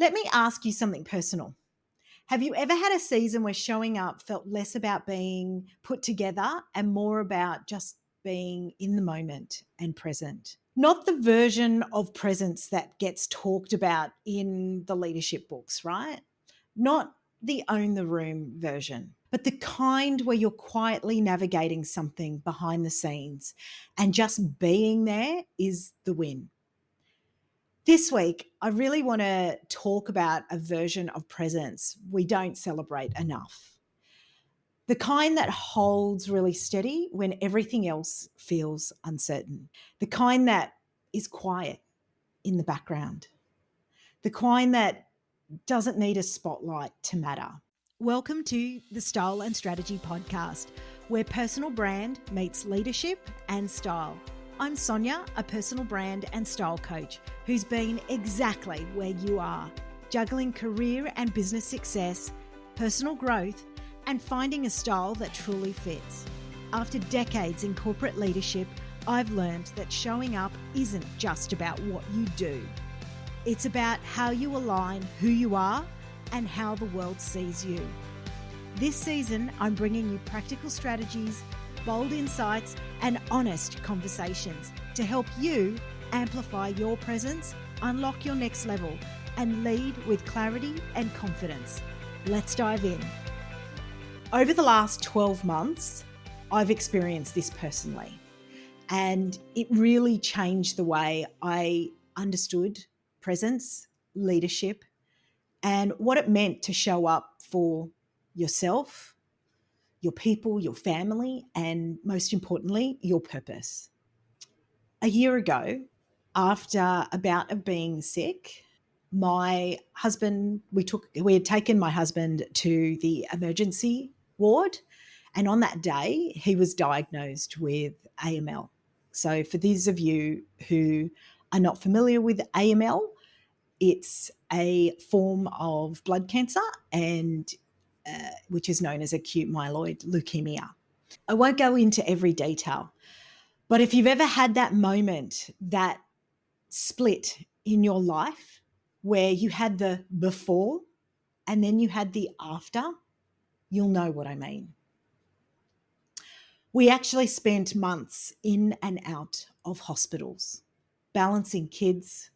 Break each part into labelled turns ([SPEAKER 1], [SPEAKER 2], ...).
[SPEAKER 1] Let me ask you something personal. Have you ever had a season where showing up felt less about being put together and more about just being in the moment and present? Not the version of presence that gets talked about in the leadership books, right? Not the own the room version, but the kind where you're quietly navigating something behind the scenes and just being there is the win. This week, I really want to talk about a version of presence we don't celebrate enough. The kind that holds really steady when everything else feels uncertain. The kind that is quiet in the background. The kind that doesn't need a spotlight to matter. Welcome to the Style and Strategy Podcast, where personal brand meets leadership and style. I'm Sonya, a personal brand and style coach who's been exactly where you are, juggling career and business success, personal growth, and finding a style that truly fits. After decades in corporate leadership, I've learned that showing up isn't just about what you do. It's about how you align who you are and how the world sees you. This season, I'm bringing you practical strategies, bold insights, and honest conversations to help you amplify your presence, unlock your next level, and lead with clarity and confidence. Let's dive in. Over the last 12 months, I've experienced this personally, and it really changed the way I understood presence, leadership, and what it meant to show up for yourself, your people, your family, and most importantly, your purpose. A year ago, after a bout of being sick, my husband, we had taken my husband to the emergency ward, and on that day, he was diagnosed with AML. So, for those of you who are not familiar with AML, it's a form of blood cancer and which is known as acute myeloid leukemia. I won't go into every detail, but if you've ever had that moment, that split in your life where you had the before and then you had the after, you'll know what I mean. We actually spent months in and out of hospitals, balancing kids,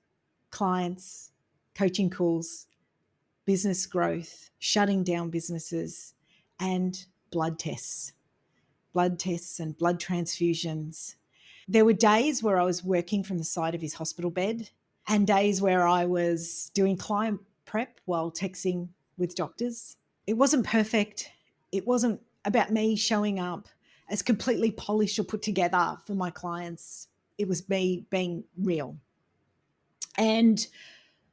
[SPEAKER 1] clients, coaching calls, business growth, shutting down businesses, and blood tests and blood transfusions. There were days where I was working from the side of his hospital bed and days where I was doing client prep while texting with doctors. It wasn't perfect. It wasn't about me showing up as completely polished or put together for my clients. It was me being real. And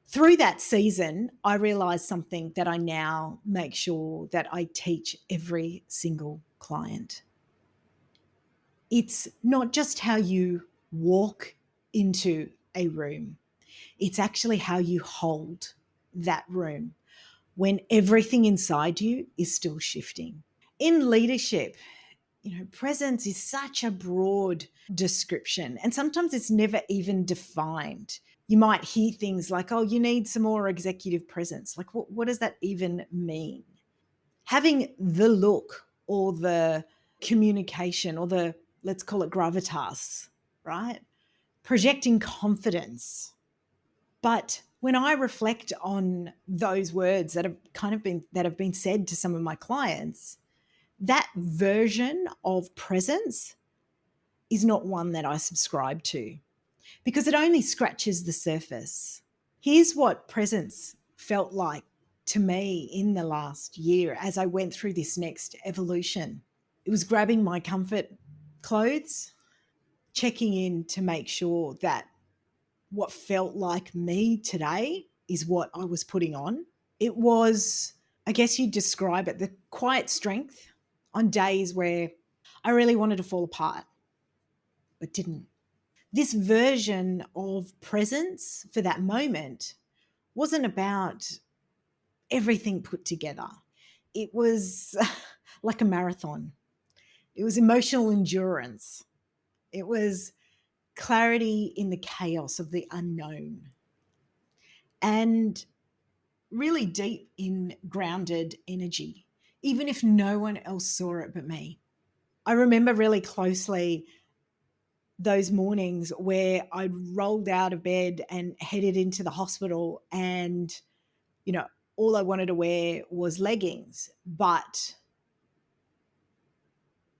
[SPEAKER 1] through that season, I realized something that I now make sure that I teach every single client. It's not just how you walk into a room, it's actually how you hold that room when everything inside you is still shifting. In leadership, presence is such a broad description, and sometimes it's never even defined. You might hear things like, oh, you need some more executive presence. Like, what does that even mean? Having the look or the communication or the, let's call it gravitas, right? Projecting confidence. But when I reflect on those words that have been said to some of my clients, that version of presence is not one that I subscribe to because it only scratches the surface. Here's what presence felt like to me in the last year as I went through this next evolution. It was grabbing my comfort clothes, checking in to make sure that what felt like me today is what I was putting on. It was, I guess you'd describe it, the quiet strength on days where I really wanted to fall apart, but didn't. This version of presence for that moment wasn't about everything put together. It was like a marathon. It was emotional endurance. It was clarity in the chaos of the unknown. And really deep in grounded energy, even if no one else saw it but me. I remember really closely those mornings where I'd rolled out of bed and headed into the hospital, and, you know, all I wanted to wear was leggings. But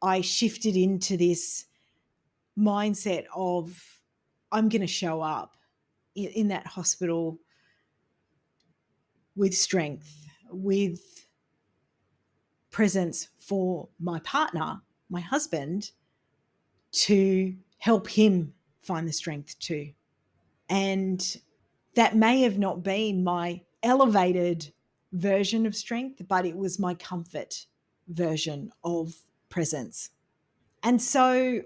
[SPEAKER 1] I shifted into this mindset of, I'm going to show up in that hospital with strength, with presence for my partner, my husband, to help him find the strength too. And that may have not been my elevated version of strength, but it was my comfort version of presence. And so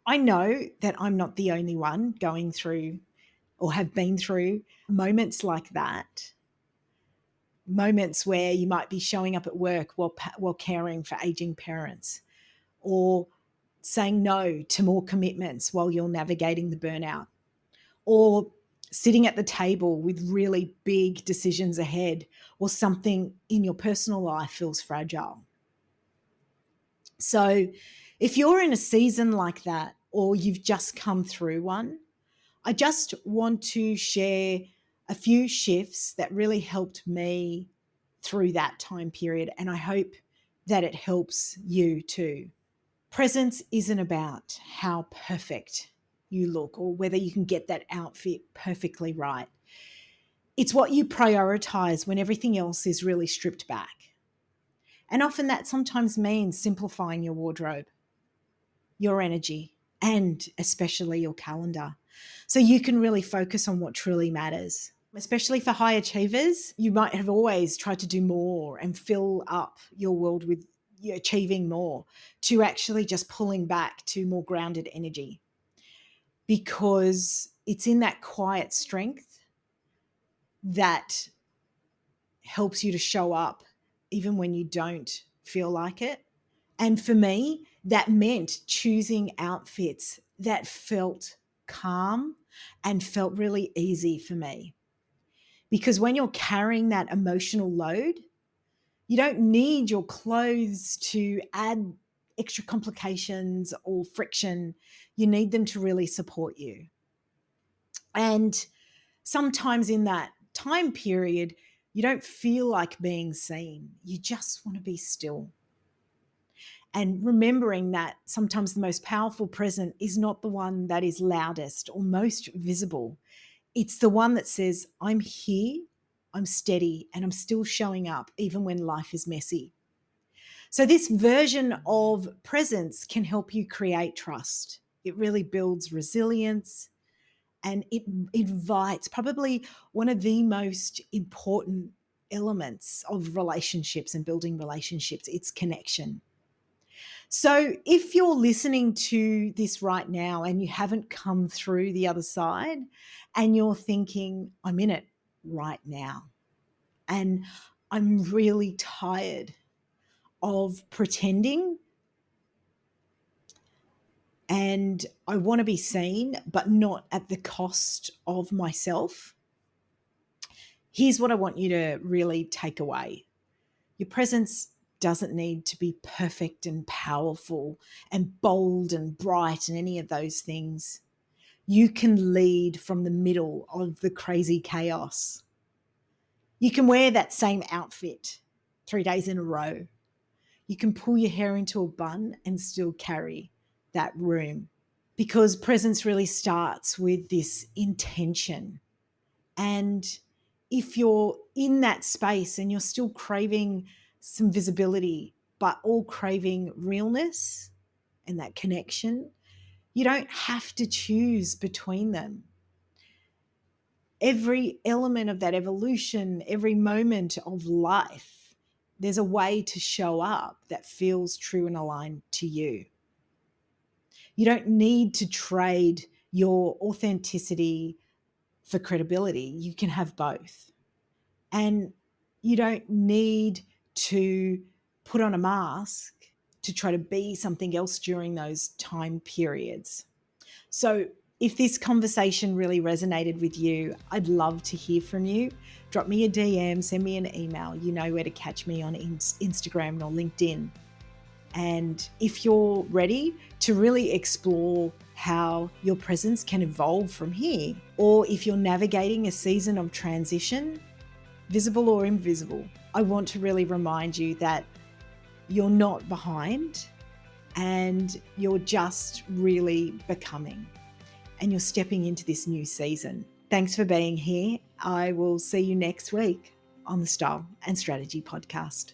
[SPEAKER 1] I know that I'm not the only one going through or have been through moments like that, moments where you might be showing up at work while caring for aging parents, or saying no to more commitments while you're navigating the burnout, or sitting at the table with really big decisions ahead, or something in your personal life feels fragile. So if you're in a season like that, or you've just come through one, I just want to share a few shifts that really helped me through that time period. And I hope that it helps you too. Presence isn't about how perfect you look or whether you can get that outfit perfectly right. It's what you prioritize when everything else is really stripped back. And often that sometimes means simplifying your wardrobe, your energy, and especially your calendar, so you can really focus on what truly matters. Especially for high achievers, you might have always tried to do more and fill up your world with achieving more, to actually just pulling back to more grounded energy, because it's in that quiet strength that helps you to show up even when you don't feel like it. And for me, that meant choosing outfits that felt calm and felt really easy for me. Because when you're carrying that emotional load, you don't need your clothes to add extra complications or friction. You need them to really support you. And sometimes in that time period, you don't feel like being seen. You just want to be still. And remembering that sometimes the most powerful present is not the one that is loudest or most visible. It's the one that says, I'm here, I'm steady, and I'm still showing up even when life is messy. So this version of presence can help you create trust. It really builds resilience, and it invites probably one of the most important elements of relationships and building relationships. It's connection. So if you're listening to this right now and you haven't come through the other side, and you're thinking, I'm in it right now, and I'm really tired of pretending, and I want to be seen, but not at the cost of myself, here's what I want you to really take away. Your presence doesn't need to be perfect and powerful and bold and bright and any of those things. You can lead from the middle of the crazy chaos. You can wear that same outfit 3 days in a row. You can pull your hair into a bun and still carry that room, because presence really starts with this intention. And if you're in that space and you're still craving some visibility, but all craving realness and that connection, you don't have to choose between them. Every element of that evolution, every moment of life, there's a way to show up that feels true and aligned to you. You don't need to trade your authenticity for credibility. You can have both. And you don't need to put on a mask to try to be something else during those time periods. So If this conversation really resonated with you, I'd love to hear from you. Drop me a DM, send me an email. You know where to catch me on Instagram or LinkedIn. And if you're ready to really explore how your presence can evolve from here, or if you're navigating a season of transition, visible or invisible, I want to really remind you that you're not behind and you're just really becoming and you're stepping into this new season. Thanks for being here. I will see you next week on the Style and Strategy podcast.